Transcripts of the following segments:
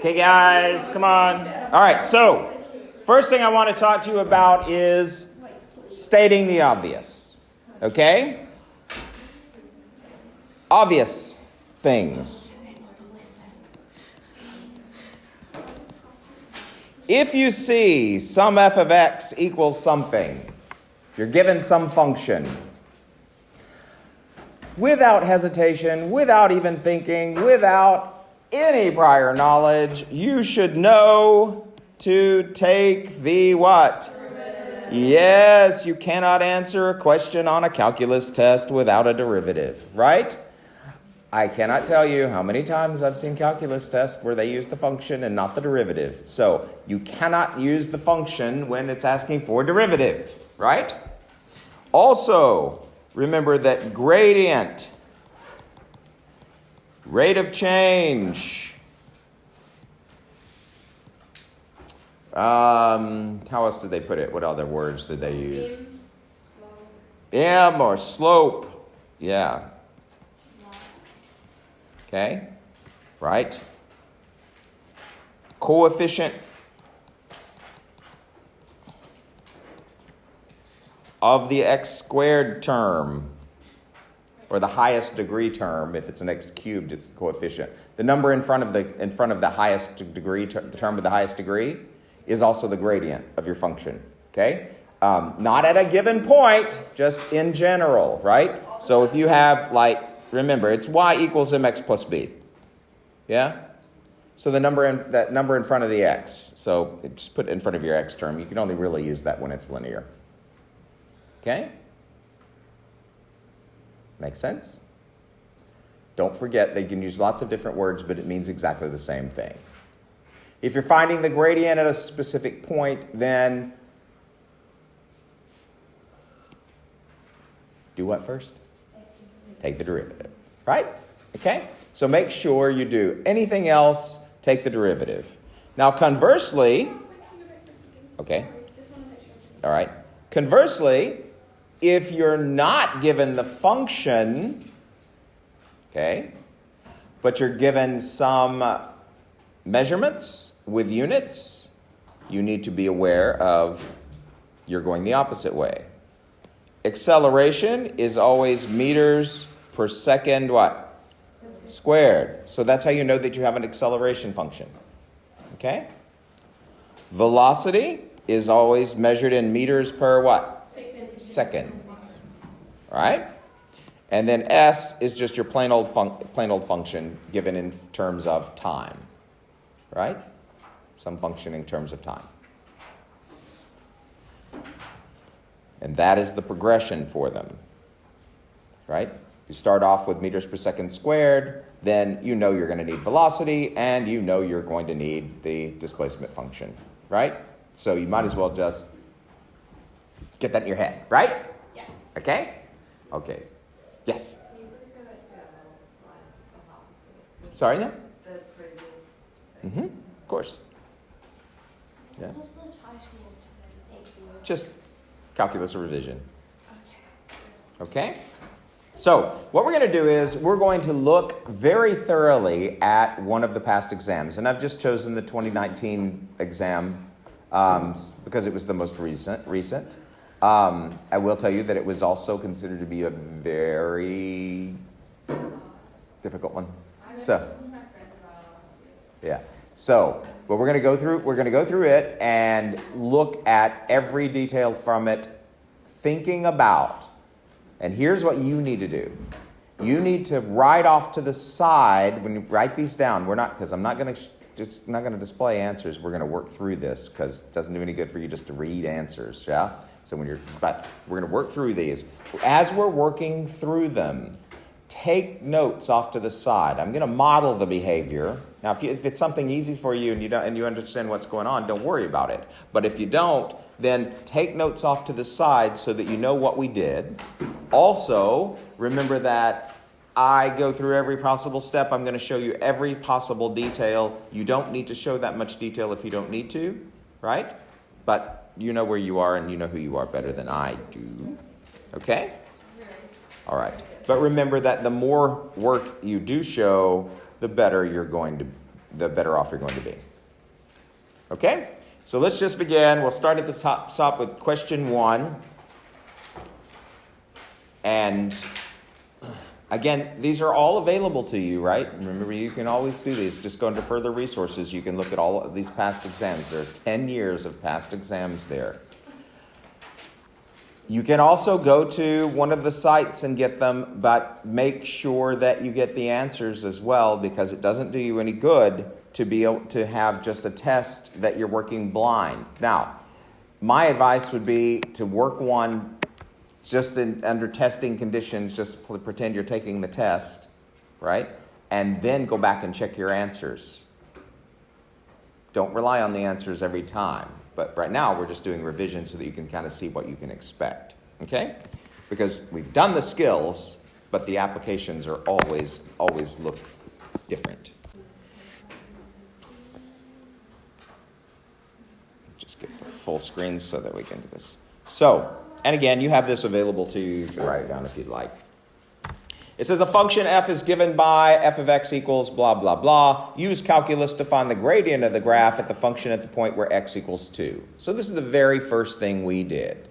Okay, guys, come on. All right, so first thing I want to talk to you about is stating the obvious. Okay? Obvious things. If you see some f of x equals something, you're given some function. Without hesitation, without even thinking, without any prior knowledge, you should know to take the what? Derivative. Yes, you cannot answer a question on a calculus test without a derivative, right? I cannot tell you how many times I've seen calculus tests where they use the function and not the derivative. So you cannot use the function when it's asking for a derivative, right? Also, remember that gradient, rate of change, how else did they put it? What other words did they use? M or slope. Yeah. Okay. Right. Coefficient of the x squared term, or the highest degree term. If it's an x cubed, it's the coefficient. The number in front of the highest degree, the term of the highest degree, is also the gradient of your function. Okay, not at a given point, just in general, right? So if you have, remember, it's y equals mx plus b. Yeah. So that number in front of the x. So just put it in front of your x term. You can only really use that when it's linear. Okay? Make sense? Don't forget they can use lots of different words, but it means exactly the same thing. If you're finding the gradient at a specific point, then do what first? Take the derivative. Right? Okay? So make sure you do. Anything else, take the derivative. Now, conversely, okay? All right. Conversely, if you're not given the function, okay, but you're given some measurements with units, you need to be aware of you're going the opposite way. Acceleration is always meters per second what? Squared. So that's how you know that you have an acceleration function. Okay? Velocity is always measured in meters per what? Seconds. All right? And then S is just your plain old function given in terms of time. Right? Some function in terms of time. And that is the progression for them. Right? You start off with meters per second squared, then you know you're going to need velocity, and you know you're going to need the displacement function. Right? So you might as well just get that in your head. Right? Yeah. Okay? Okay. Yes? Can you please go back to that middle slide? Sorry, then? The previous. Mm-hmm. Of course. Yeah. What's the title of today's? Just calculus revision. Okay? So, what we're going to do is we're going to look very thoroughly at one of the past exams. And I've just chosen the 2019 exam because it was the most recent. I will tell you that it was also considered to be a very difficult one. So, yeah. So, but we're going to go through it and look at every detail from it, thinking about. And here's what you need to do. You need to write off to the side when you write these down. I'm not going to display answers. We're going to work through this because it doesn't do any good for you just to read answers, yeah? So but we're going to work through these. As we're working through them, take notes off to the side. I'm going to model the behavior. Now, if it's something easy for you and you understand what's going on, don't worry about it. But if you don't, then take notes off to the side so that you know what we did. Also, remember that I go through every possible step. I'm going to show you every possible detail. You don't need to show that much detail if you don't need to, right? But you know where you are and you know who you are better than I do. Okay? All right. But remember that the more work you do show, the better you're going to the better off you're going to be. Okay? So let's just begin. We'll start at the top with question 1. And again, these are all available to you, right? Remember, you can always do these. Just go into further resources. You can look at all of these past exams. There are 10 years of past exams there. You can also go to one of the sites and get them, but make sure that you get the answers as well, because it doesn't do you any good to be able to have just a test that you're working blind. Now, my advice would be to work one just under testing conditions, just pretend you're taking the test, right? And then go back and check your answers. Don't rely on the answers every time. But right now, we're just doing revision so that you can kind of see what you can expect, okay? Because we've done the skills, but the applications are always look different. Just get the full screen so that we can do this. So, and again, you have this available to you. You can write it down if you'd like. It says a function f is given by f of x equals blah, blah, blah. Use calculus to find the gradient of the graph at the function at the point where x equals 2. So this is the very first thing we did.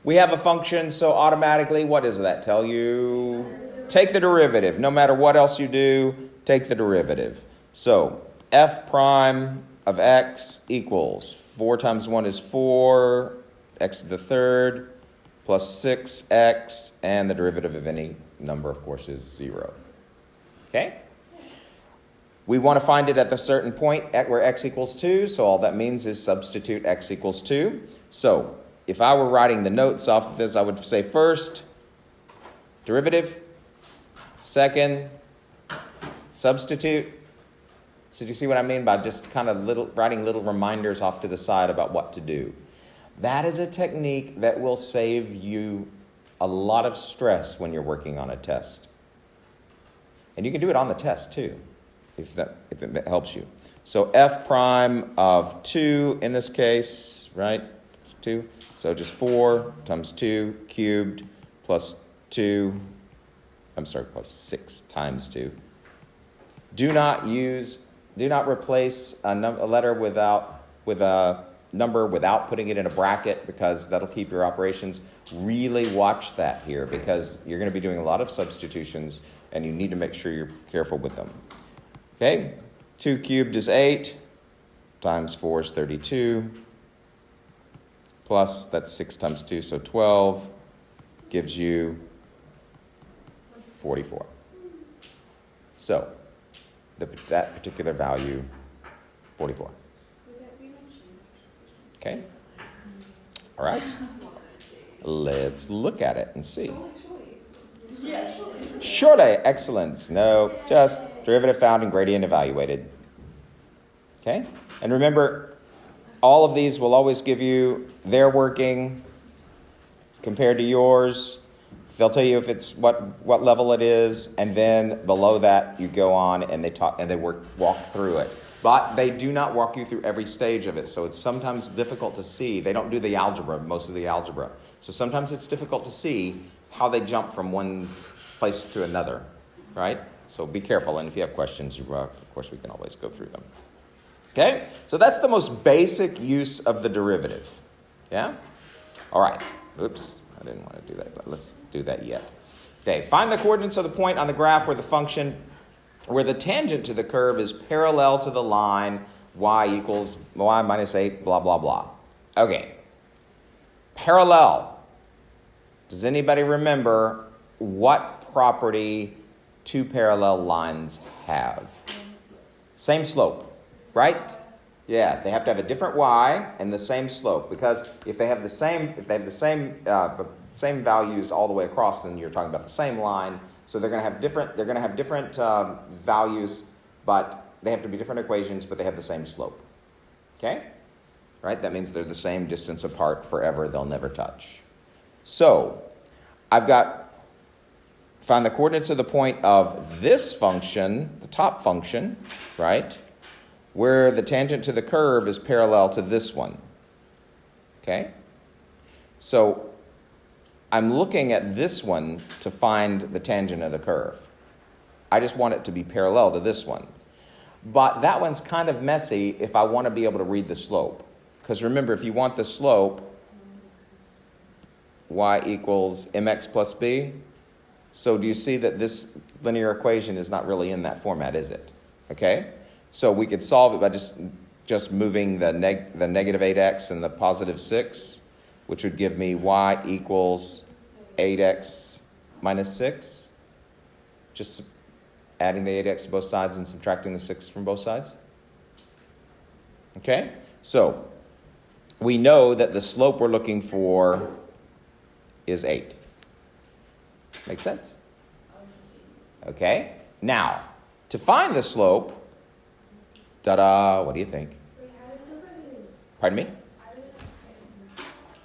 We have a function, so automatically, what does that tell you? Take the derivative. No matter what else you do, take the derivative. So f prime of x equals 4 times 1 is 4, x to the third, plus 6x, and the derivative of any number, of course, is 0. Okay? We want to find it at a certain point at where x equals 2, so all that means is substitute x equals 2. So if I were writing the notes off of this, I would say first, derivative, second, substitute. So do you see what I mean by just kind of writing little reminders off to the side about what to do? That is a technique that will save you a lot of stress when you're working on a test. And you can do it on the test too, if it helps you. So f prime of 2 in this case, right? 2. So just 4 times 2 cubed plus 6 times 2. Do not replace a letter with a number without putting it in a bracket, because that'll keep your operations. Really watch that here, because you're going to be doing a lot of substitutions and you need to make sure you're careful with them. Okay, 2 cubed is 8, times 4 is 32, plus that's 6 times 2, so 12, gives you 44. So that particular value, 44. Okay? All right. Let's look at it and see. Surely, excellence. No, just derivative found and gradient evaluated. Okay? And remember, all of these will always give you their working compared to yours. They'll tell you if it's what level it is, and then below that you go on and they walk through it. But they do not walk you through every stage of it, so it's sometimes difficult to see. They don't do the algebra, most of the algebra. So sometimes it's difficult to see how they jump from one place to another, right? So be careful, and if you have questions, of course, we can always go through them. Okay? So that's the most basic use of the derivative. Yeah? All right. Oops, I didn't want to do that, but let's do that yet. Okay, find the coordinates of the point on the graph where the tangent to the curve is parallel to the line y equals y minus 8, blah, blah, blah. Okay. Parallel. Does anybody remember what property two parallel lines have? Same slope, right? Yeah, they have to have a different y and the same slope, because if they have the same values all the way across, then you're talking about the same line. So they're going to have different values, but they have to be different equations, but they have the same slope. Okay? Right? That means they're the same distance apart forever. They'll never touch. So I've got find the coordinates of the point of this function, the top function, right, where the tangent to the curve is parallel to this one. Okay? So I'm looking at this one to find the tangent of the curve. I just want it to be parallel to this one. But that one's kind of messy if I want to be able to read the slope. Because remember, if you want the slope, y equals mx plus b. So do you see that this linear equation is not really in that format, is it? Okay? So we could solve it by just moving the negative 8x and the positive 6, which would give me y equals 8x minus 6. Just adding the 8x to both sides and subtracting the 6 from both sides. Okay? So we know that the slope we're looking for is 8. Make sense? Okay? Now, to find the slope, what do you think? Pardon me?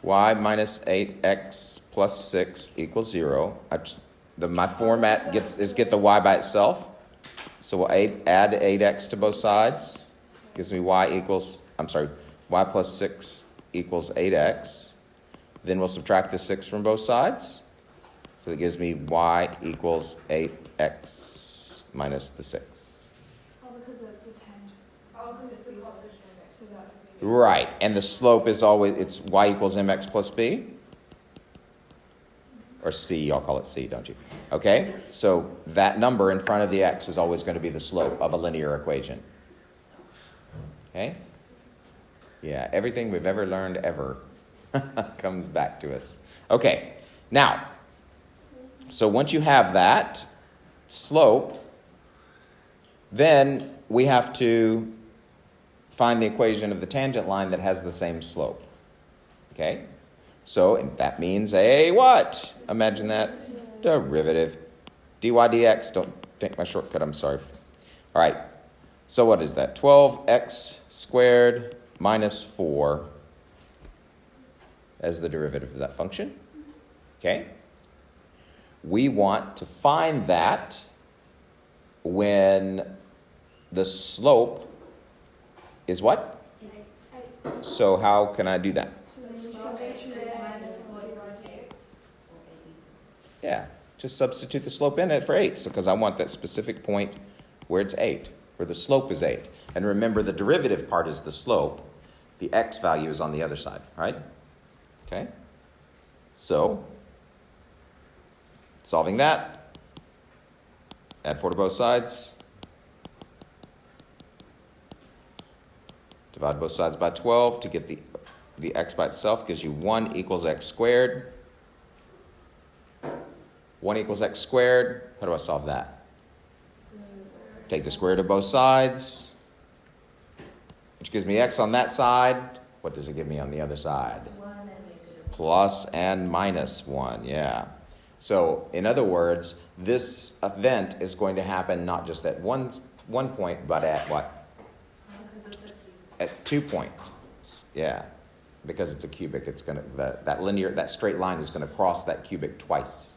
Y minus 8x plus 6 equals 0. My format is get the y by itself. So we'll add 8x to both sides. Gives me y plus 6 equals 8x. Then we'll subtract the 6 from both sides. So that gives me y equals 8x minus the 6. Oh, because that's the tangent. Oh, because it's the position. So that would be... Right, and the slope is always, it's y equals mx plus b. Or c, y'all call it c, don't you? Okay, so that number in front of the x is always going to be the slope of a linear equation. Okay? Yeah, everything we've ever learned ever comes back to us. Okay, now, so once you have that slope, then we have to find the equation of the tangent line that has the same slope. Okay? So and that means a what? Imagine that. Derivative. dy dx. Don't take my shortcut, I'm sorry. All right. So what is that? 12x squared minus 4 as the derivative of that function. Okay? We want to find that when the slope is what? So how can I do that? Yeah, just substitute the slope in it for 8, because I want that specific point where it's 8, where the slope is 8. And remember, the derivative part is the slope. The x value is on the other side, right? Okay? So, solving that, add 4 to both sides. Divide both sides by 12 to get the x by itself gives you 1 equals x squared. 1 equals x squared. How do I solve that? Take the square root of both sides, which gives me x on that side. What does it give me on the other side? Plus and minus 1, yeah. So, in other words, this event is going to happen not just at one point, but at what? At 2 points, yeah. Because it's a cubic, it's going to that straight line is going to cross that cubic twice.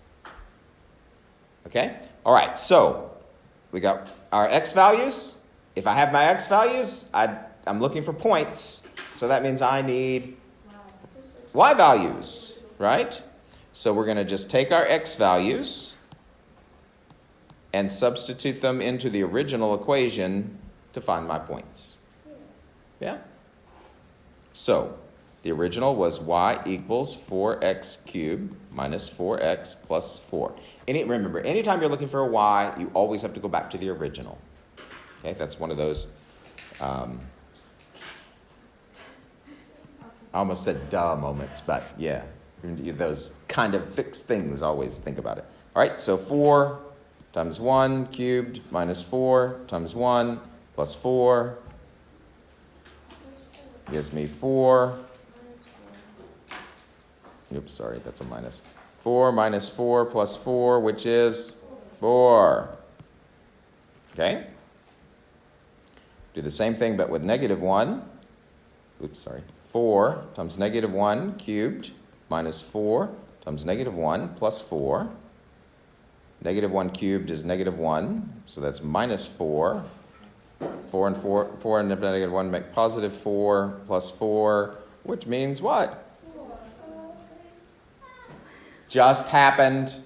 Okay? All right, so we got our x values. If I have my x values, I'm looking for points. So that means I need y values, right? So we're going to just take our x values and substitute them into the original equation to find my points. Yeah? So the original was y equals 4x cubed minus 4x plus 4. Remember, anytime you're looking for a y, you always have to go back to the original. Okay, that's one of those, I almost said duh moments, but yeah, those kind of fixed things, always think about it. All right, so 4 times 1 cubed minus 4 times 1 plus 4 gives me 4. Oops, sorry, that's a minus. 4 minus 4 plus 4, which is 4. Okay? Do the same thing, but with negative 1. Oops, sorry. 4 times negative 1 cubed minus 4 times negative 1 plus 4. Negative 1 cubed is negative 1, so that's minus 4. 4 and negative 1 make positive 4 plus 4, which means what? Just happened.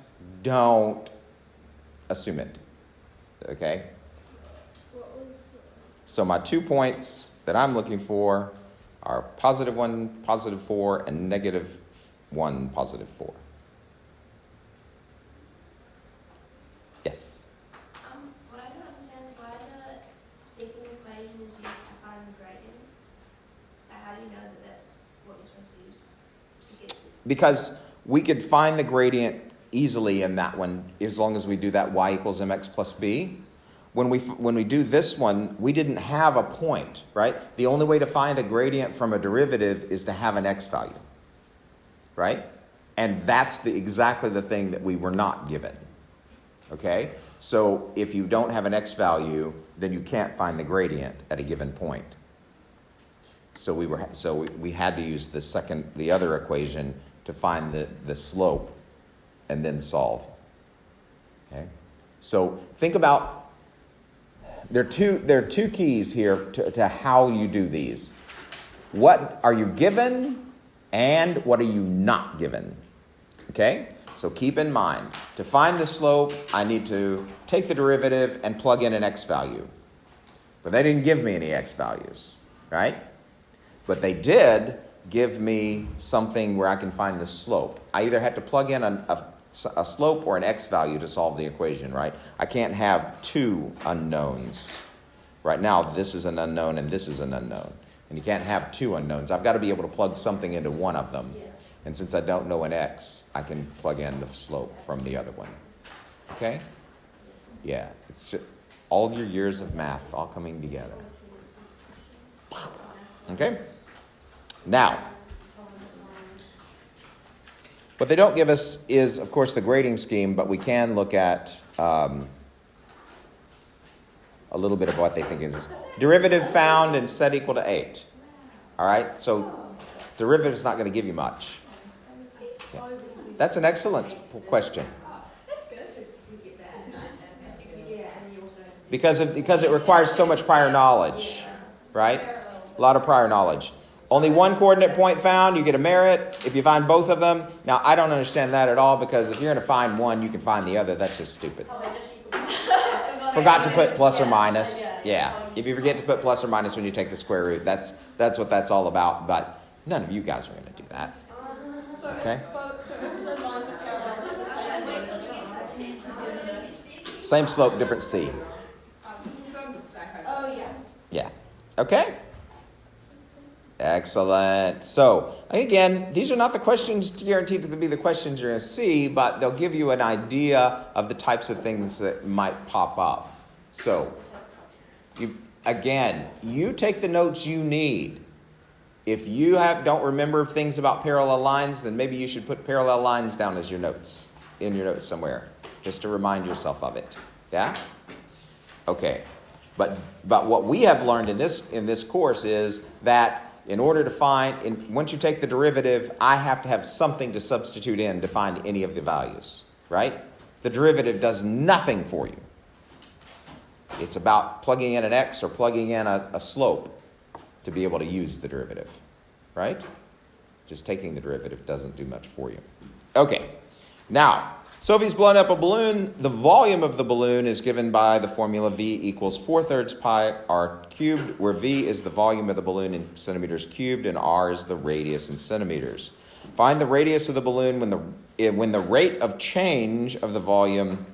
Don't assume it. Okay? So my 2 points that I'm looking for are positive 1, positive 4, and negative 1, positive 4. Yes? What I don't understand is why the steeping equation is used to find the gradient. How do you know that that's what you're supposed to use to get to? Because we could find the gradient easily in that one as long as we do that y equals mx plus b. When we do this one, we didn't have a point, right? The only way to find a gradient from a derivative is to have an x value, right? And that's exactly the thing that we were not given, okay? So if you don't have an x value, then you can't find the gradient at a given point. So we had to use the other equation to find the slope and then solve. Okay? So think about, there are two keys here to how you do these. What are you given and what are you not given? Okay? So keep in mind, to find the slope, I need to take the derivative and plug in an x value. But they didn't give me any x values, right? But they did give me something where I can find the slope. I either had to plug in a slope or an x value to solve the equation, right? I can't have two unknowns. Right now, this is an unknown and this is an unknown. And you can't have two unknowns. I've got to be able to plug something into one of them. Yeah. And since I don't know an x, I can plug in the slope from the other one. Okay? Yeah, it's just all your years of math all coming together. Okay? Now, what they don't give us is, of course, the grading scheme, but we can look at a little bit of what they think is. Derivative found and set equal to 8. All right? So derivative is not going to give you much. Yeah. That's an excellent question. That's good to get that. It's nice. Yeah, and you also have to Because it requires so much prior knowledge, right? A lot of prior knowledge. Only one coordinate point found, you get a merit. If you find both of them, now I don't understand that at all, because if you're going to find one, you can find the other. That's just stupid. Forgot to put plus or minus. Yeah. If you forget to put plus or minus when you take the square root, that's what that's all about. But none of you guys are going to do that. Okay? If the lines are parallel, they're the same. Same slope, different c. Oh, yeah. Yeah. Okay? Excellent. So, again, these are not the questions guaranteed to be the questions you're going to see, but they'll give you an idea of the types of things that might pop up. So, you take the notes you need. If you don't remember things about parallel lines, then maybe you should put parallel lines down as your notes, in your notes somewhere, just to remind yourself of it. Yeah? Okay. But what we have learned in this course is that in order to once you take the derivative, I have to have something to substitute in to find any of the values, right? The derivative does nothing for you. It's about plugging in an x or plugging in a slope to be able to use the derivative, right? Just taking the derivative doesn't do much for you. Okay, now, Sophie's blown up a balloon. The volume of the balloon is given by the formula V equals 4/3 pi r cubed, where V is the volume of the balloon in centimeters cubed and r is the radius in centimeters. Find the radius of the balloon when the rate of change of the volume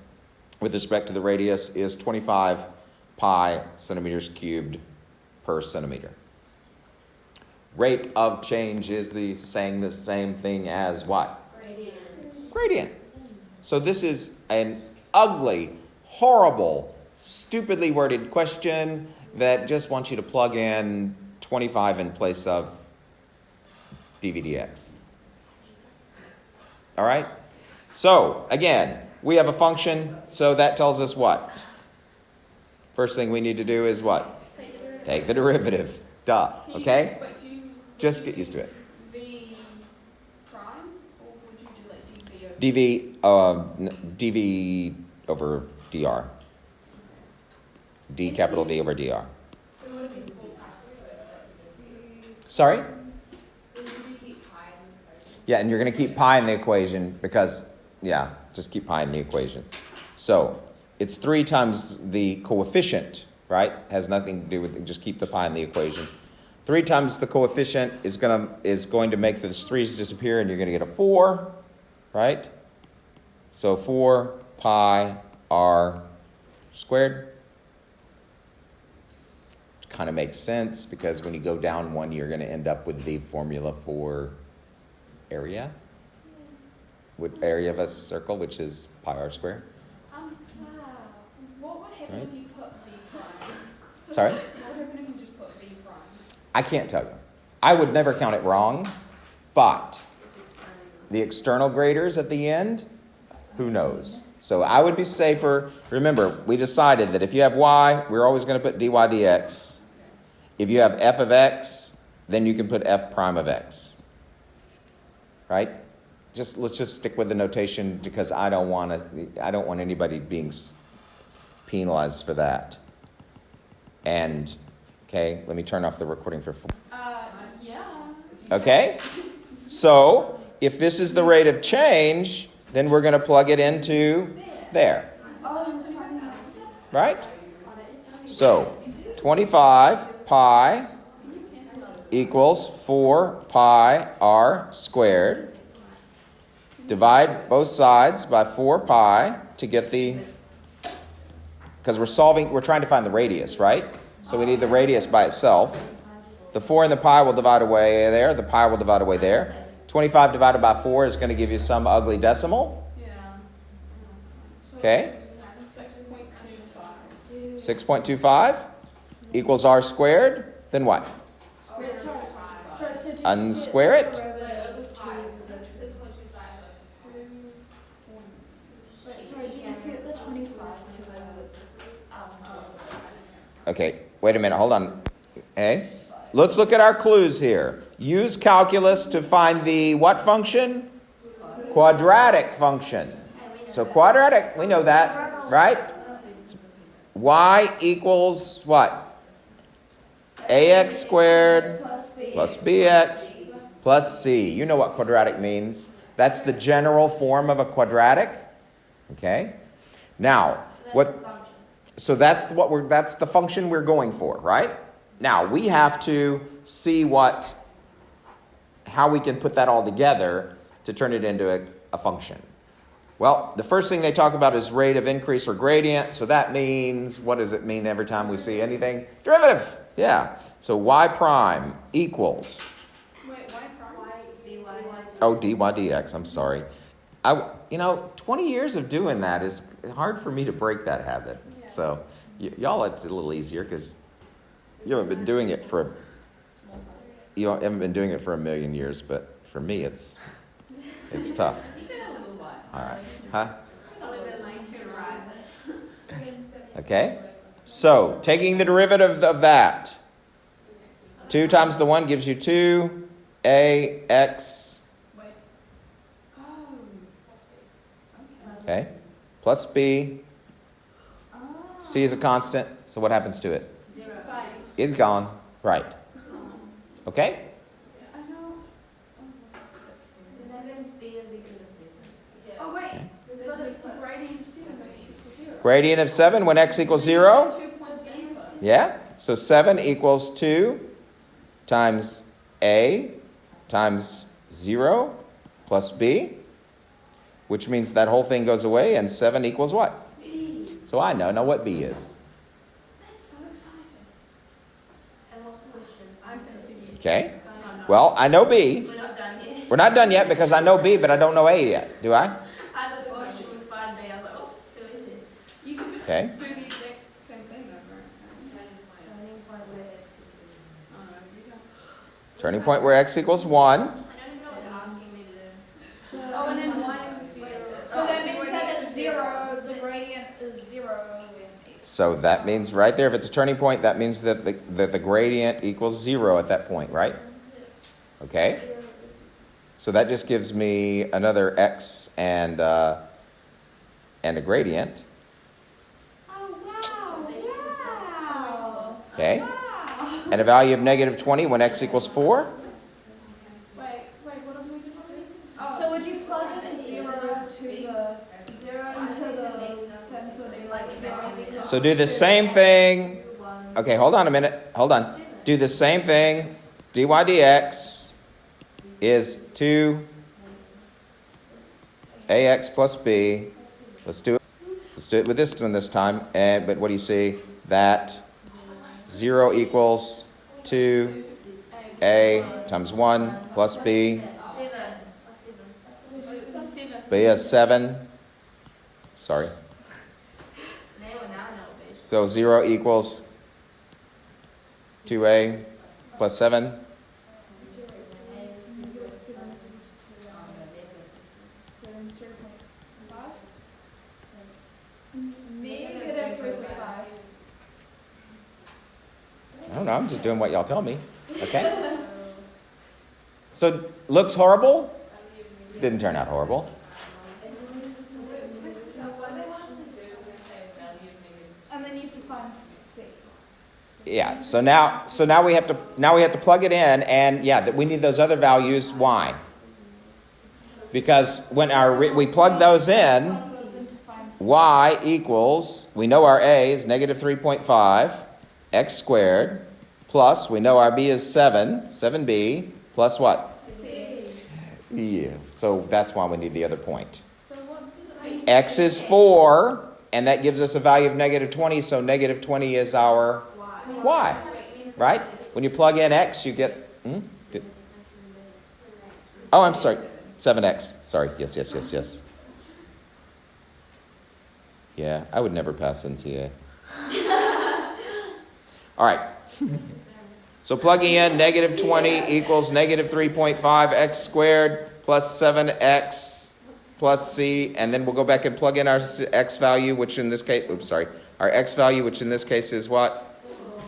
with respect to the radius is 25 pi centimeters cubed per centimeter. Rate of change is saying the same thing as what? Gradient. So this is an ugly, horrible, stupidly worded question that just wants you to plug in 25 in place of dVdx. All right? So, again, we have a function, so that tells us what? First thing we need to do is what? Take the derivative. Duh. Okay? Just get used to it. V prime, or would you do like dv over dr. D capital V over dr. Sorry? Yeah, and you're going to keep pi in the equation because, just keep pi in the equation. So, it's 3 times the coefficient right? Has nothing to do with it. Just keep the pi in the equation. 3 times the coefficient is going to make those 3's disappear, and you're going to get a 4, right? So 4 pi r squared. Kind of makes sense because when you go down 1, you're going to end up with the formula for area. With area of a circle, which is pi r squared. Wow. What would happen Right. if you put v prime? Sorry? What would happen if you just put v prime? I can't tell you. I would never count it wrong, but the external graders at the end, who knows? So I would be safer. Remember, we decided that if you have y, we're always going to put dy dx. If you have f of x, then you can put f prime of x. Right? Let's just stick with the notation because I don't want anybody being penalized for that. And okay, let me turn off the recording for. Yeah. Okay? So, if this is the rate of change, then we're going to plug it into there. Right? So, 25 pi equals 4 pi r squared. Divide both sides by 4 pi to get because we're trying to find the radius, right? So we need the radius by itself. The 4 and the pi will divide away there. The pi will divide away there. 25 divided by 4 is going to give you some ugly decimal. Yeah. Okay? 6.25. 6.25 equals r squared. Then what? Wait, sorry, so did you Unsquare set it. the derivative of 6.25. Wait, sorry, did you set the 25 to Okay, wait a minute. Hold on. Okay? Let's look at our clues here. Use calculus to find the what function? Quadratic function. So quadratic, we know that, right? Y equals what? AX squared plus BX plus C. You know what quadratic means. That's the general form of a quadratic. Okay? Now, that's the function we're going for, right? Now, we have to see how we can put that all together to turn it into a function. Well, the first thing they talk about is rate of increase or gradient. So that means, what does it mean every time we see anything? Derivative. Yeah. So y prime equals. Wait, y prime? Oh, dy dx. I'm sorry. 20 years of doing that is hard for me to break that habit. Yeah. So y'all, it's a little easier because you haven't been doing it for a million years. But for me, it's tough. All right. Huh? Okay. So, taking the derivative of that. 2 times the 1 gives you 2. Ax. Wait. Oh. Okay. Plus b. C is a constant. So what happens to it? It's gone. Right. Okay? I don't. That means B is equal to 7. Oh, wait. Okay. But it's a gradient of 7 when x equals 0. Gradient of 7 when x equals 0. 2 points input. Yeah. So 7 equals 2 times a times 0 plus b, which means that whole thing goes away, and 7 equals what? So I know what b is. That's so exciting. And what's the question? I'm going to forget. Okay. Well, I know b. We're not done yet. We're not done yet because I know b, but I don't know a yet. Do I? I thought the question was 5B. I was like, oh, too easy. You can just Okay. do the exact same thing over. Turning point where x equals. Oh, no, you don't. Turning point where x equals 1. I don't even know what they're asking me to do. Oh, and then y is 0. So that means that it's 0, the gradient is 0 So that means right there, if it's a turning point, that means that the gradient equals 0 at that point, right? Okay? So that just gives me another x and a gradient. Oh, wow. Okay? And a value of negative 20 when x equals 4. Wait, what did we just do? So would you plug in 0 to the, into the thing, so do like 0 is equal So do the same thing Okay, hold on a minute. Hold on. Do the same thing. dy dx is 2ax plus b. Let's do it. Let's do it with this one this time. But what do you see? That 0 equals 2a times 1 plus b. B is 7. Sorry. So 0 equals 2a plus 7. Negative 3.5. I don't know. I'm just doing what y'all tell me. Okay? So, looks horrible? Didn't turn out horrible. And then you have to find C. Yeah. So now we have to plug it in, and yeah, we need those other values. Why? Because when we plug those in, y equals, we know our a is negative 3.5 x squared, plus we know our b is 7b, plus what? C. Yeah. So that's why we need the other point. So what does it mean? X is 4, and that gives us a value of negative 20, so negative 20 is our y. Right? When you plug in x, you get... Oh, I'm sorry. 7x. Sorry. Yes. Yeah, I would never pass NCA. All right. So plugging in negative 20 equals negative 3.5 x squared plus 7x plus c, and then we'll go back and plug in our x value, which in this case, our x value, which in this case is what?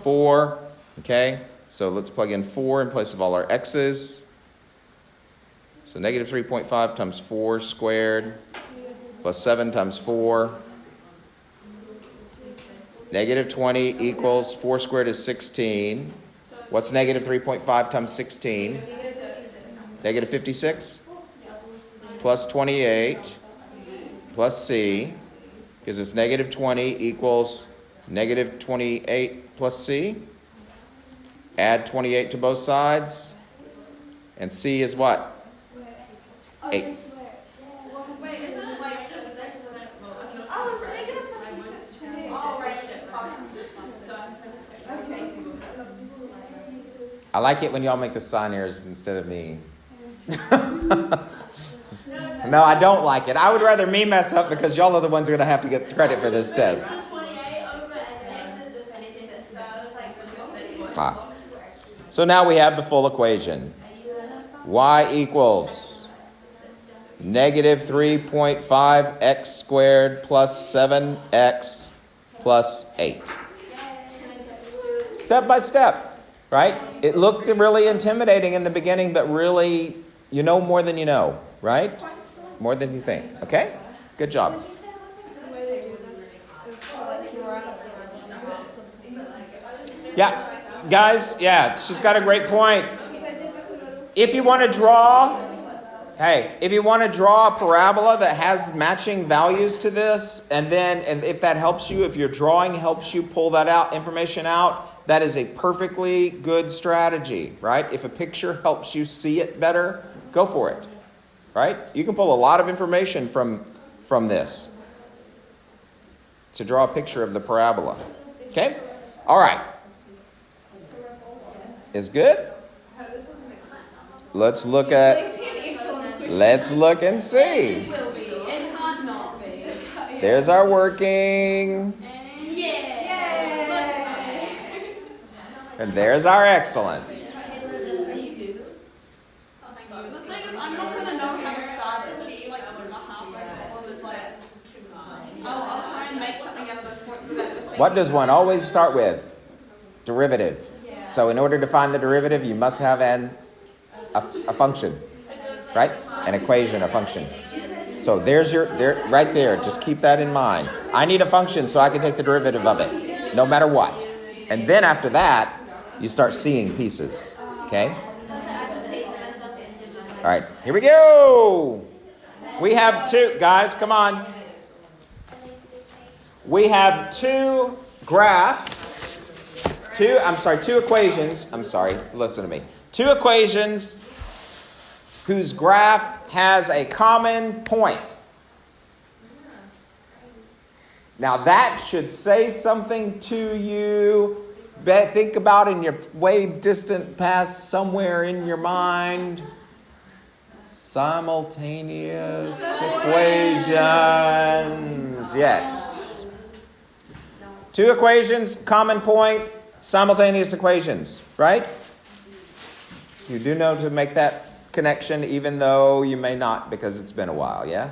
4. Okay, so let's plug in 4 in place of all our x's. So negative 3.5 times 4 squared plus 7 times 4. Negative 20 equals 4 squared is 16. What's negative 3.5 times 16? Negative 56. Plus 28 plus c gives us negative 20 equals negative 28 plus c. Add 28 to both sides. And c is what? 8. Wait, isn't it? Oh, it's negative 56, 28. Oh, right. I like it when y'all make the sign errors instead of me. No, I don't like it. I would rather me mess up because y'all are the ones who are going to have to get credit for this test. So now we have the full equation. Y equals negative 3.5 x squared plus 7x plus 8. Step by step, right? It looked really intimidating in the beginning, but really, you know more than you know, right? More than you think. Okay? Good job. Did you say the way to do this is to like draw out Yeah. Guys, yeah, she's got a great point. If you want to draw, if you want to draw a parabola that has matching values to this, and if that helps you, if your drawing helps you pull that information out, that is a perfectly good strategy, right? If a picture helps you see it better, go for it, right? You can pull a lot of information from this to draw a picture of the parabola. Okay? All right. Is good? Let's look and see. There's our working. And there's our excellence. The thing is, I'm not going to know how to start it. Just like halfway, or just like, I'll try and make something out of those points without just. What does one always start with? Derivative. So in order to find the derivative, you must have a function, right? An equation, a function. So there's right there. Just keep that in mind. I need a function so I can take the derivative of it, no matter what. And then after that, you start seeing pieces. Okay? All right, here we go. We have two, guys, come on. We have two graphs two equations, listen to me. Two equations whose graph has a common point. Now that should say something to you. Think about in your way distant past, somewhere in your mind. Simultaneous equations. Yes. Two equations, common point, simultaneous equations, right? You do know to make that connection, even though you may not, because it's been a while, yeah?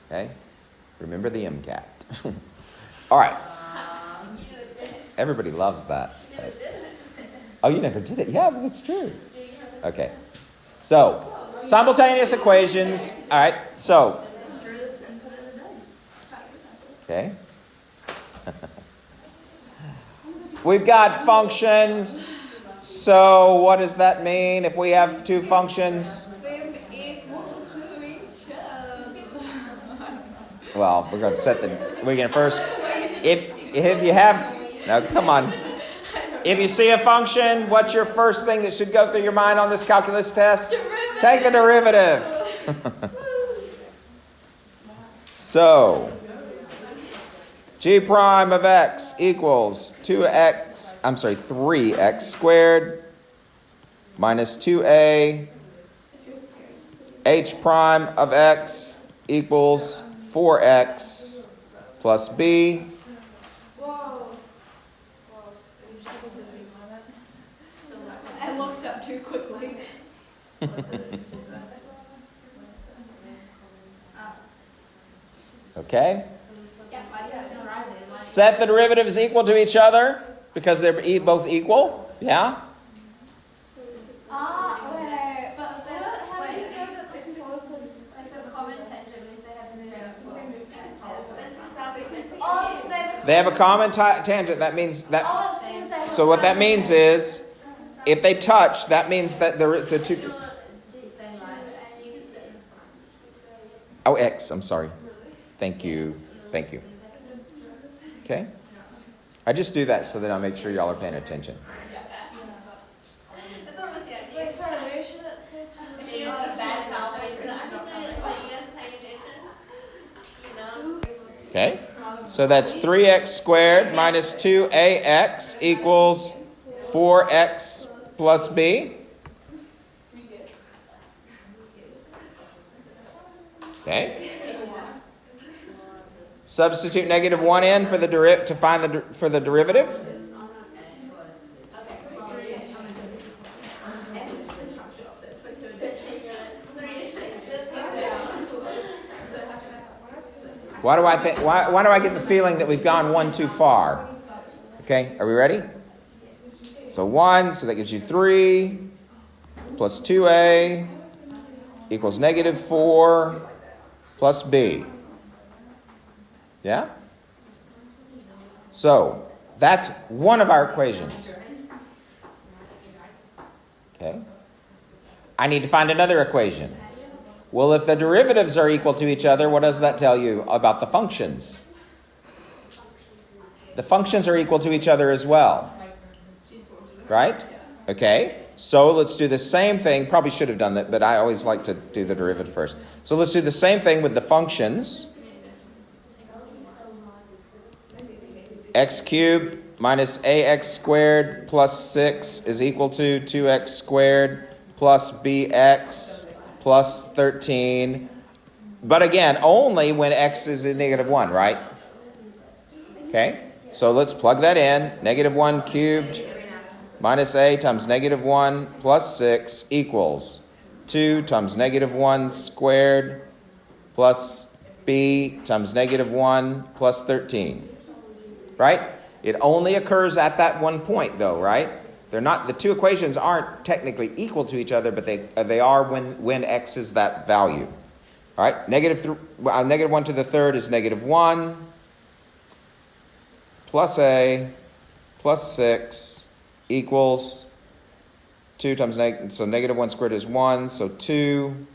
Okay? Remember the MCAT. All right. Everybody loves that test. Oh, you never did it? Yeah, but it's true. Okay. So, simultaneous equations. All right. So, okay. We've got functions. So, what does that mean if we have two functions? Them equal to each other. Well, we're going to first, if you have, now come on. If you see a function, what's your first thing that should go through your mind on this calculus test? Derivative. Take the derivative. So, g prime of x equals 3x squared minus 2a h prime of x equals 4x plus b. I looked up too quickly. Okay? Set the derivatives equal to each other because they're both equal. Yeah? Wait, but how do you know that the source is like a common tangent means they have the same slope? Oh, so They have a common tangent. That means that. it seems they have So what that means is, if they touch, that means that the two. the same line. Oh, x. I'm sorry. Thank you. Okay. I just do that so that I make sure y'all are paying attention. That's almost the idea. Wait, sorry, where should it say to? If you have a bad calculation, I'm just doing it so you guys are paying attention. You know? Okay. So that's 3x squared minus 2ax equals 4x plus b. Okay. Substitute negative 1 in for the to find the derivative. Why do I get the feeling that we've gone one too far? Okay, are we ready? So 1, so that gives you 3 plus 2a equals negative 4 plus b. Yeah? So, that's one of our equations. Okay? I need to find another equation. Well, if the derivatives are equal to each other, what does that tell you about the functions? The functions are equal to each other as well. Right? Okay. So let's do the same thing. Probably should have done that, but I always like to do the derivative first. So let's do the same thing with the functions. X cubed minus ax squared plus 6 is equal to 2x squared plus bx plus 13. But again, only when x is in negative 1, right? Okay, so let's plug that in. Negative 1 cubed minus a times negative 1 plus 6 equals 2 times negative 1 squared plus b times negative 1 plus 13. Right? It only occurs at that one point, though, right? They're not. The two equations aren't technically equal to each other, but they are when x is that value. All right? Negative 1 to the third is negative 1 plus a plus 6 equals 2 times so negative 1 squared is 1, so 2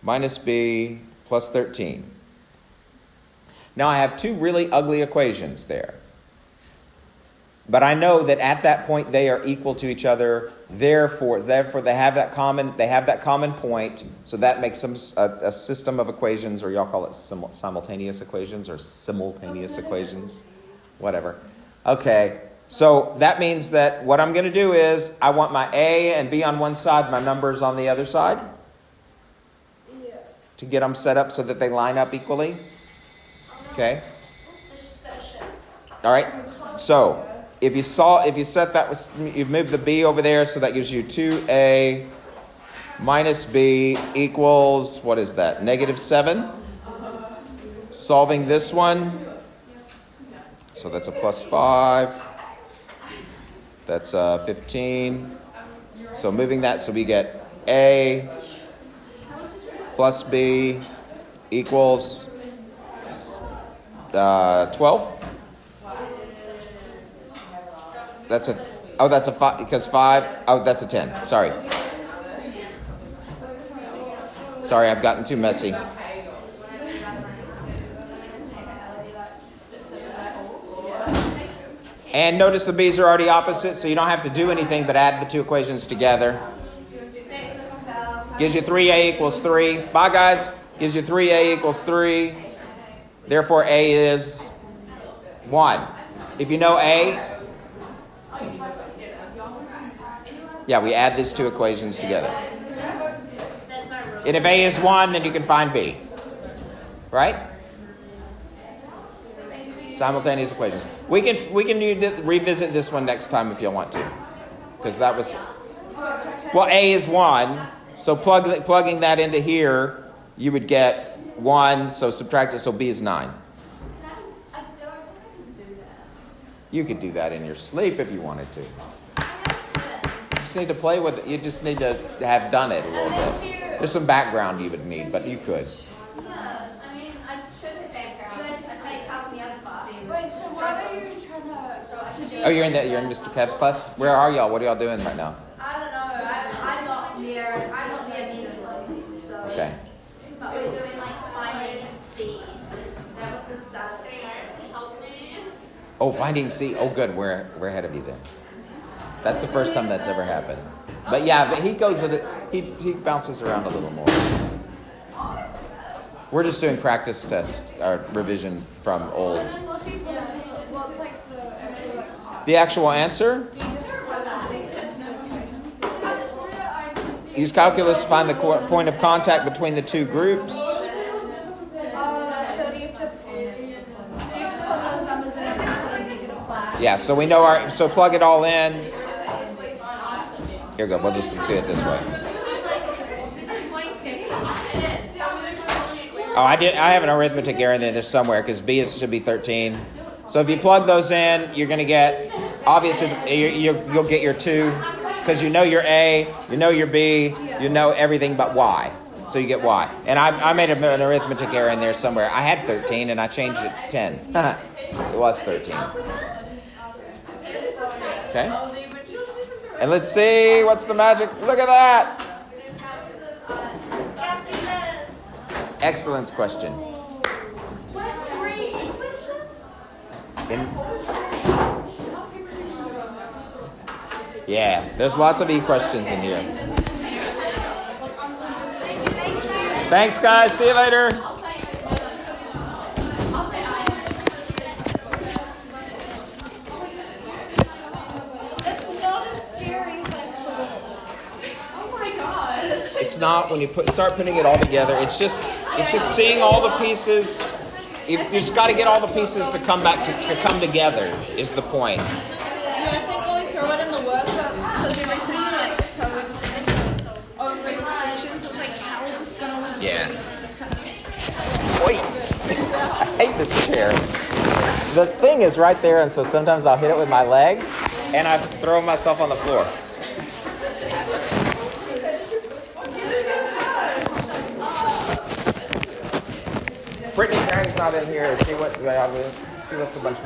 minus b plus 13. Now I have two really ugly equations there. But I know that at that point they are equal to each other. Therefore they have that common point. So that makes them a system of equations, or y'all call it simultaneous equations or simultaneous equations, whatever. Okay. So that means that what I'm going to do is I want my A and B on one side, my numbers on the other side, to get them set up so that they line up equally. Okay. All right. So if you set that, you've moved the B over there, so that gives you 2A minus B equals, what is that? -7. Solving this one. So that's a +5. That's 15. So moving that, so we get A plus B equals 12. That's a 5, because 5, that's a 10. Sorry, I've gotten too messy. And notice the B's are already opposite, so you don't have to do anything but add the two equations together. Gives you 3A equals 3. Bye, guys. Gives you 3A equals 3. Therefore, A is 1. If you know A, yeah, we add these two equations together. And if A is 1, then you can find B. Right? Simultaneous equations. We can revisit this one next time if you want to, because that was, well, A is 1, so plugging that into here, you would get 1. So subtract it, so B is 9. I don't think I can do that. You could do that in your sleep if you wanted to. You just need to play with it. You just need to have done it a little bit. There's some background you would need, but you could. Yeah, I mean, I should have background. I take half in the other class. Wait, so what are you trying to suggest? Oh, you're in Mr. Kev's class? Where are y'all? What are y'all doing right now? I don't know. I'm not near mentally, so. Okay. But we're doing like finding C. That was the stuff. Oh, finding C. Oh, good. We're ahead of you then. That's the first time that's ever happened. But yeah, but he bounces around a little more. We're just doing practice tests or revision from old. What's like The actual answer? Use calculus to find the point of contact between the two groups. So do you have to put those numbers in and make it a class? Yeah, so we know so plug it all in. Here we go. We'll just do it this way. Oh, I have an arithmetic error in there somewhere because B should be 13. So if you plug those in, you're going to get, obviously, you'll get your 2 because you know your A, you know your B, you know everything but Y. So you get Y. And I made an arithmetic error in there somewhere. I had 13 and I changed it to 10. It was 13. Okay? And let's see, what's the magic? Look at that! Excellence question. Yeah, there's lots of E questions in here. Thanks, guys. See you later. It's not when you start putting it all together. It's just seeing all the pieces. You just got to get all the pieces to come back to come together is the point. Yeah, I think going through it in the workbook because we were putting like so of like decisions. It's like how is this gonna work? Yeah. Just kind of Wait, I hate this chair. The thing is right there, and so sometimes I'll hit it with my leg, and I throw myself on the floor. Brittany Craig's not in here. She what's a bunch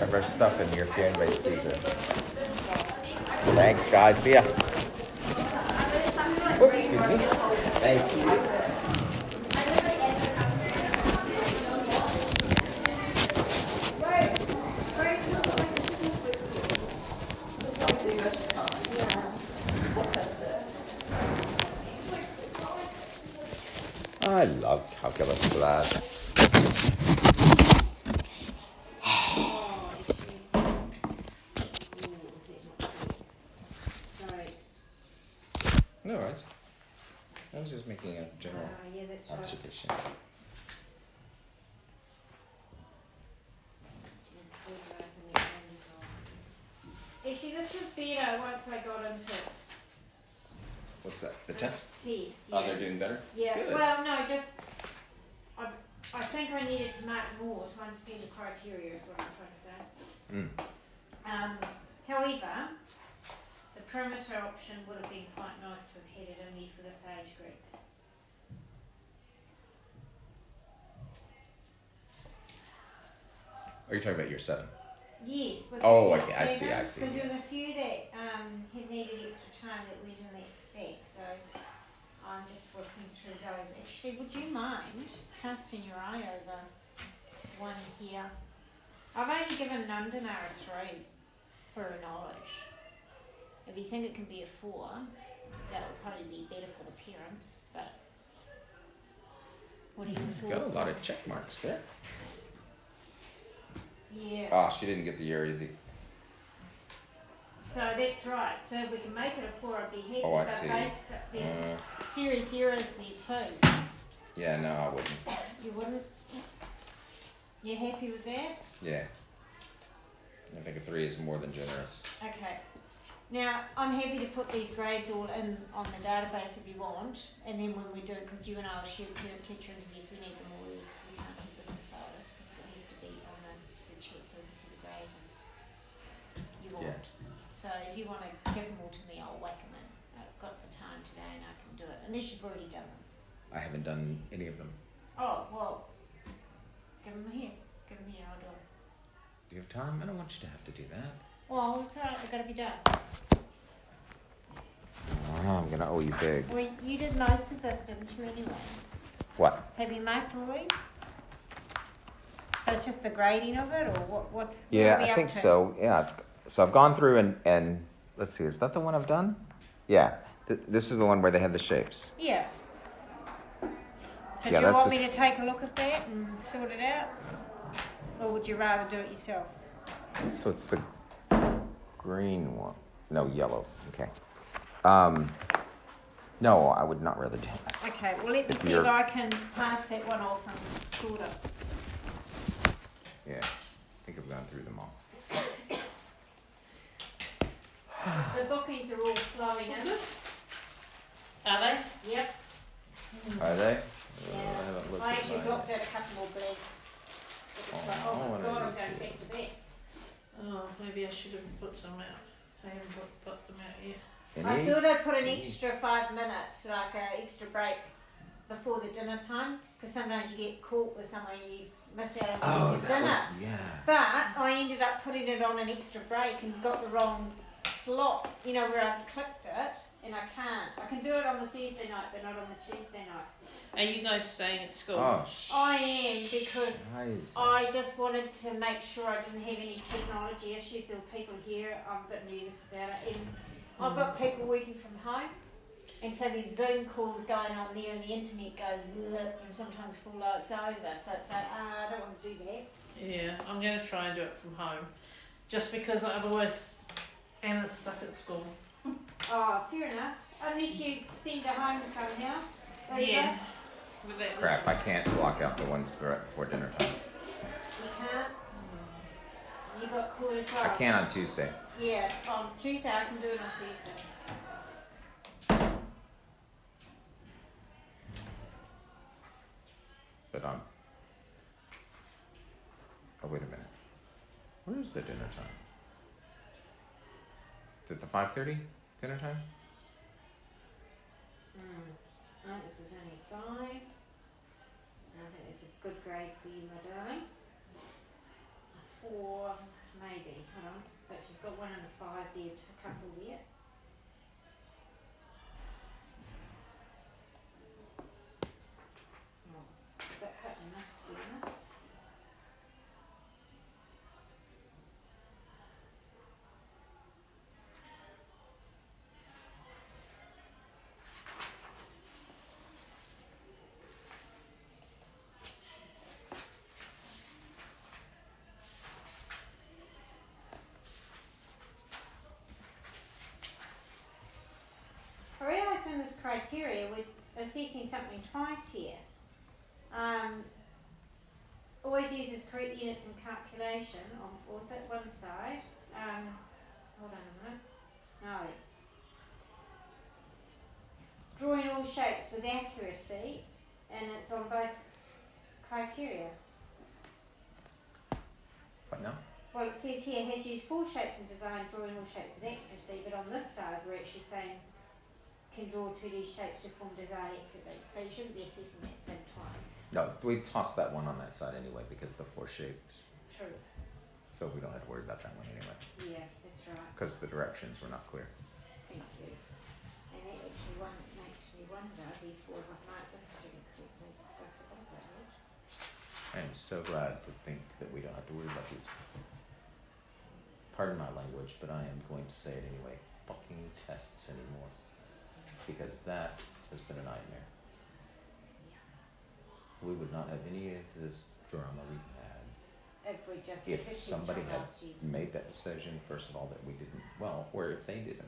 of her stuff in here if anybody sees it. Thanks, guys. See ya. Oops, excuse me. Thank you. I love calculus class. Oh, is she? Ooh, is it not good? Sorry. No worries. I was just making a general Yeah, that's right. observation. Actually, this was better once I got into it. What's that? The test? Test, yeah. Oh, they're doing better? Yeah, Good. well, no, just, I think I needed to mark more to understand the criteria is what I'm trying to say. However, the perimeter option would have been quite nice to have had it in there for this age group. Are you talking about year 7? Yes. Oh, okay, I see. Because there was a few that had needed extra time that we didn't expect, so I'm just working through those. Actually, would you mind casting your eye over one here? I've only given Nandana a 3 for her knowledge. If you think it can be a 4, that would probably be better for the parents, but what are your thoughts? Got a lot of check marks there. Yeah. Oh, she didn't get the year either. So that's right. So if we can make it a 4, I'd be happy. Oh, I but see. There's serious errors there too. Yeah, no, I wouldn't. You wouldn't? You happy with that? Yeah. I think a 3 is more than generous. Okay. Now, I'm happy to put these grades all in on the database if you want, and then when we do it, because you and I will share parent-teacher interviews, we need them all because we can't keep business hours, because they have to be on the spreadsheet so we can see the grade you want. So if you want to give them all to me, I'll whack them in. I've got the time today and I can do it, unless you've already done them. I haven't done any of them. Oh, well, give them here. Give them here, I'll do them. Do you have time? I don't want you to have to do that. Well, it's alright, they've got to be done. Oh, I'm gonna owe you big. Well, you did most of this, didn't you, anyway? What? Have you marked all these? So it's just the grading of it, or what's... Yeah, what are we I up think to? so. Yeah, I've gone through and let's see, is that the one I've done? Yeah, this is the one where they had the shapes. Yeah. So Yeah, do you that's want me just- to take a look at that and sort it out? Or would you rather do it yourself? So it's the green one. No, yellow. Okay. No, I would not rather do this. Okay, well let me If see you're- if I can pass that one off and sort it. Yeah, I think I've gone through them all. The bookings are all flowing in. Are they? Yep. Are they? Yeah. I haven't looked I at actually mine. looked at a couple more blanks. It was like, Oh, oh my I god, I'm did going too. back to back. Oh, maybe I should have put some out. I haven't put them out yet. I Any? thought I'd put an extra 5 minutes, like an extra break before the dinner time, because sometimes you get caught with someone and you miss out on Oh, getting to that dinner. was, yeah. But I ended up putting it on an extra break and got the wrong slot, you know, where I clicked it, and I can't. I can do it on the Thursday night, but not on the Tuesday night. Are you guys staying at school? Oh, I am, because Scheiße. I just wanted to make sure I didn't have any technology issues. There were people here, I'm a bit nervous about it. And I've got people working from home, and so there's Zoom calls going on there, and the internet goes blip, and sometimes it's over. So it's like, I don't want to do that. Yeah, I'm going to try and do it from home. Just because otherwise Anna's stuck at school. Oh, fair enough. Unless you send her home somehow. There you Yeah. With that Crap, I can't block out the ones right before dinner time. go. You can't. You got caught as well. I can on Tuesday. Yeah, on Tuesday I can do it on Thursday. But oh, wait a minute. Where's the dinner time? Is it the 5:30 dinner time? Oh, this is only 5. I think it's a good grade for you, my darling. 4, maybe. Hold on. But she's got 1 and a 5 there, a couple there. Oh, it's a bit hit and miss, to be honest. in this criteria, we're assessing something twice here. Always uses correct units in calculation on also one side. Hold on a minute. No. Drawing all shapes with accuracy, and it's on both criteria. What now? Well, it says here, has used full shapes in design, drawing all shapes with accuracy, but on this side we're actually saying can draw 2D shapes to form design accurately. So you shouldn't be assessing that thing twice. No, we tossed that one on that side anyway because the 4 shapes. True. So we don't have to worry about that one anyway. Yeah, that's right. Because the directions were not clear. Thank you. And that actually makes me wonder, therefore, if I've marked this student correctly, because I forgot about it. I am so glad to think that we don't have to worry about these. Pardon my language, but I am going to say it anyway. Fucking tests anymore. Because that has been a nightmare. We would not have any of this drama we've had If we just if issues somebody from had last year. made that decision, first of all, that we didn't, well, or if they didn't,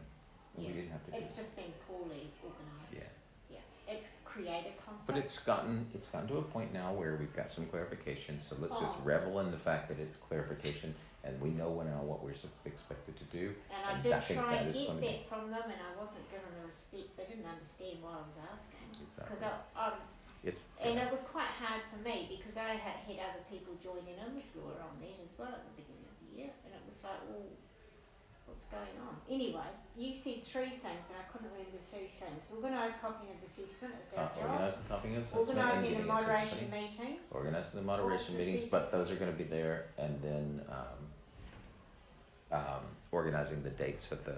we Yeah. didn't have to do It's it. just been poorly organised. Yeah. Yeah. It's created conflict. But it's gotten to a point now where we've got some clarification, so let's just Oh. revel in the fact that it's clarification and we know now what we're expected to do. And I And did I think try that and is get gonna be- that from them, and I wasn't given the respect. They didn't understand why I was asking. Because Exactly. It's and it was quite hard for me because I had other people joining in with Laura on that as well at the beginning of the year, and it was like, well, what's going on? Anyway, you said 3 things, and I couldn't remember 3 things. Organised copying of the assessment is our job. organize the copying of assessment and Organising the giving it to moderation everybody. meetings. Organising the moderation What's the meetings, fifth? but those are going to be there, and then organizing the dates of the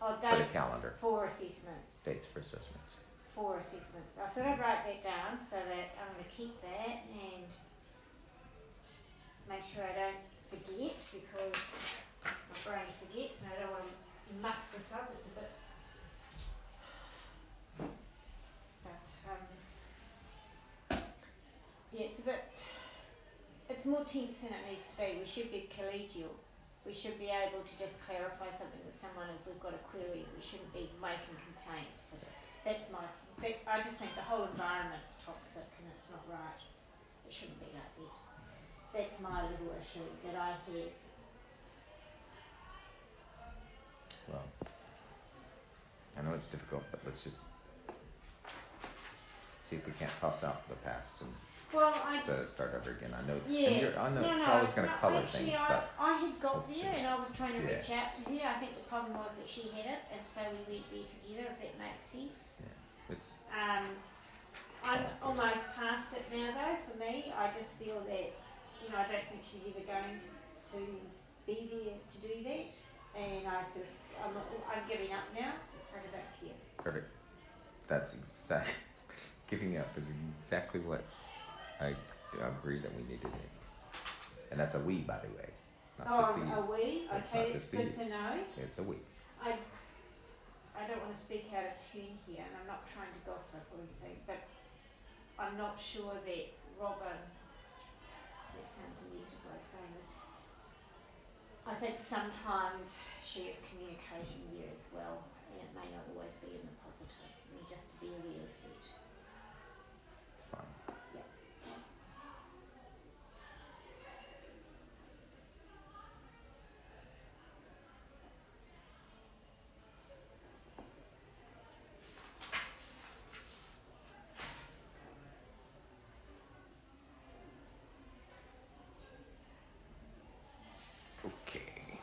Oh, the dates calendar. for assessments. dates for assessments. 4 assessments. I thought I'd write that down so that I'm going to keep that and make sure I don't forget because my brain forgets and I don't want to muck this up. It's a bit. But yeah, it's more tense than it needs to be. We should be collegial. We should be able to just clarify something with someone if we've got a query. We shouldn't be making complaints. So that's I just think the whole environment's toxic and it's not right. It shouldn't be like that. That's my little issue that I have. Well, I know it's difficult, but let's just see if we can't toss out the past and Well, start over again. I know it's Yeah. I know No, it's no, always going to color actually, things, but I had got let's there see. and I was trying to Yeah. reach out to her. I think the problem was that she had it and so we went there together, if that makes sense. it's I'm almost past it now though, for me. I just feel that, I don't think she's ever going to be there to do that. And I'm giving up now, so I don't care. perfect. That's exactly giving up is exactly what I agree that we need to do. And that's a we, by the way, not just a you. Are we? It's Okay, not it's just a good you. to know. It's a we. I don't want to speak out of turn here, and I'm not trying to gossip or anything, but I'm not sure that Robin, that sounds a negative way of saying this, I think sometimes she is communicating there as well, and it may not always be in the positive, and just to be aware of that. It's fine. Okay.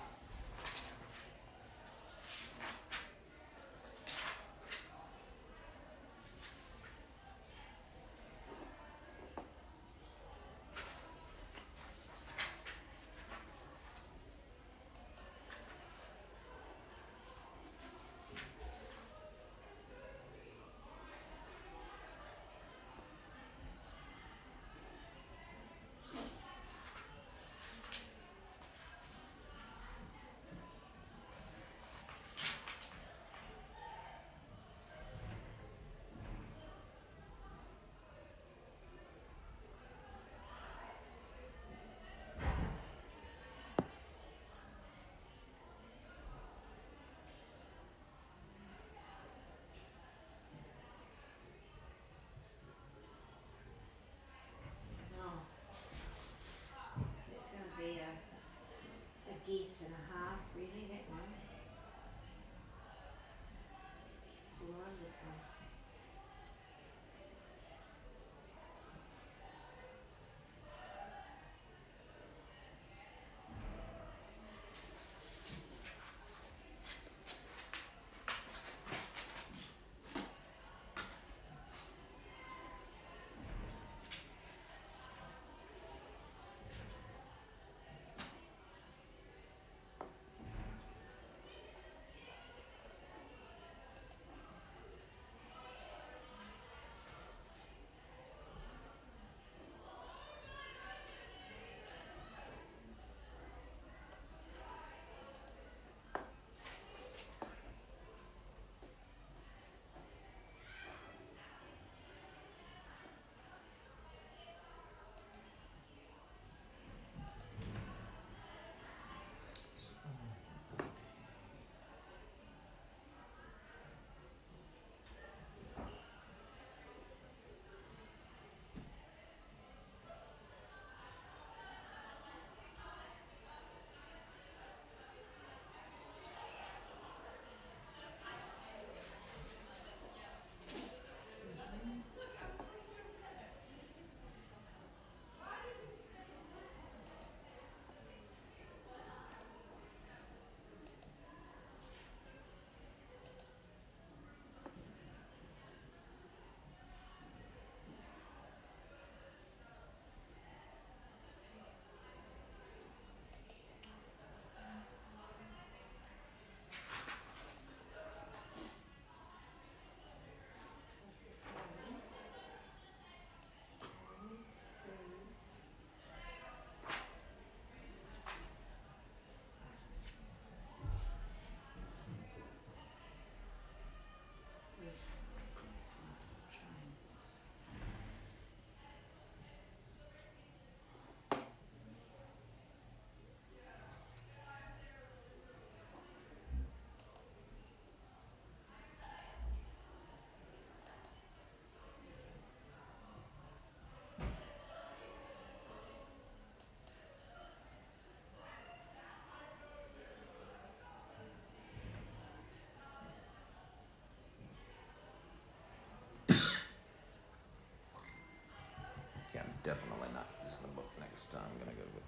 definitely not using the book next time. I'm gonna go with.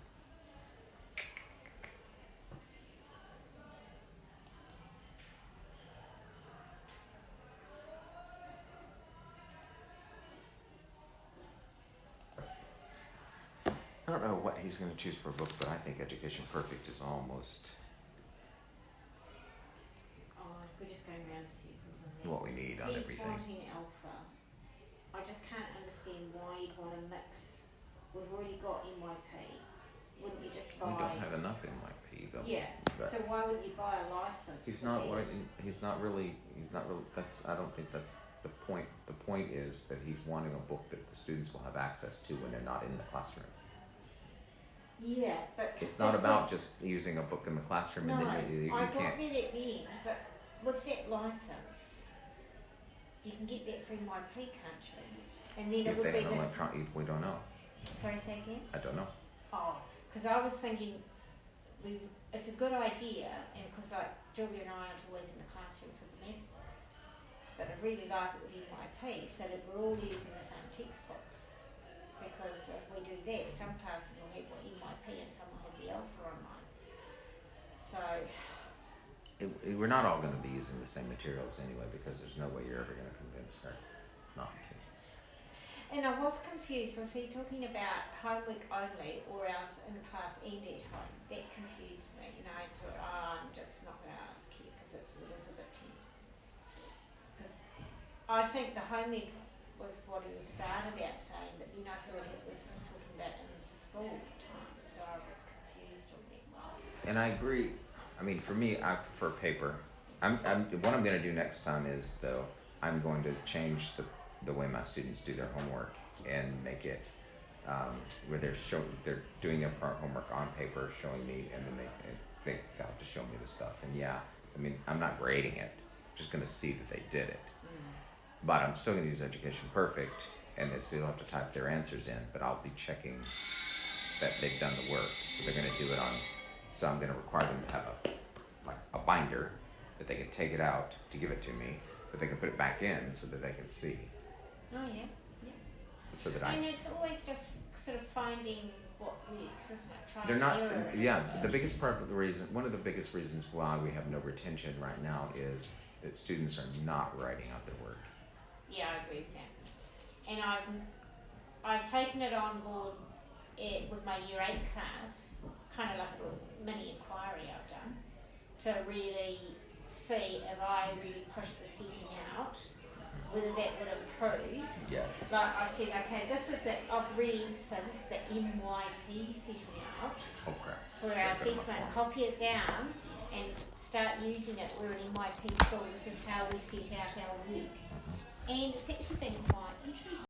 I don't know what he's going to choose for a book, but I think Education Perfect is almost We're just going around circles on that. what we need on He's everything. wanting alpha. I just can't understand why you'd want to mix. We've already got NYP. Wouldn't you just buy? We don't have enough NYP though. Yeah. But So why wouldn't you buy a license? he's for not. that? He's not really. That's. I don't think that's the point. The point is that he's wanting a book that the students will have access to when they're not in the classroom. Yeah, but It's not about just using a book in the classroom no, and then you I can't. got that at the end, but with that license, you can get that through NYP, can't you? And then it If would they be have an this. electronic, we don't know. Sorry, say again. I don't know. Oh, because I was thinking, it's a good idea, and because like Julia and I aren't always in the classrooms with the maths books, but I really like it with NYP, so that we're all using the same textbooks. Because if we do that, some classes will have NYP and some will have the alpha online. So, We're not all going to be using the same materials anyway, because there's no way you're ever going to convince her not to. and I was confused, was he talking about homework only or else in class and at home? That confused me, and I thought, I'm just not going to ask here because it is a bit tense. Because I think the homework was what he started out saying, but then I thought he was talking about in school time, so I was confused on that one. And I agree. I mean, for me, I prefer paper. What I'm going to do next time is, though, I'm going to change the way my students do their homework and make it where they're doing their homework on paper, showing me, and then they have to show me the stuff. And yeah, I mean, I'm not grading it. I'm just going to see that they did it. But I'm still going to use Education Perfect, and they still have to type their answers in, but I'll be checking that they've done the work. So they're going to do it on, so I'm going to require them to have a binder that they can take it out to give it to me, but they can put it back in so that they can see. Oh yeah, yeah. So that And it's always just sort of finding what works, isn't it? Trying they're not, error. yeah, the biggest part of the reason, one of the biggest reasons why we have no retention right now is that students are not writing out their work. Yeah, I agree with that. And I've taken it on board with my Year 8 class, kind of like a little mini inquiry I've done, to really see if I really push the setting out, whether that would improve. Yeah. Like I said, okay, this is the, I've re-emphasised, this is the NYP setting out Oh crap. for our Yeah, put it on my assessment, phone. copy it down and start using it. We're an NYP school, this is how we set out our week. And it's actually been quite interesting.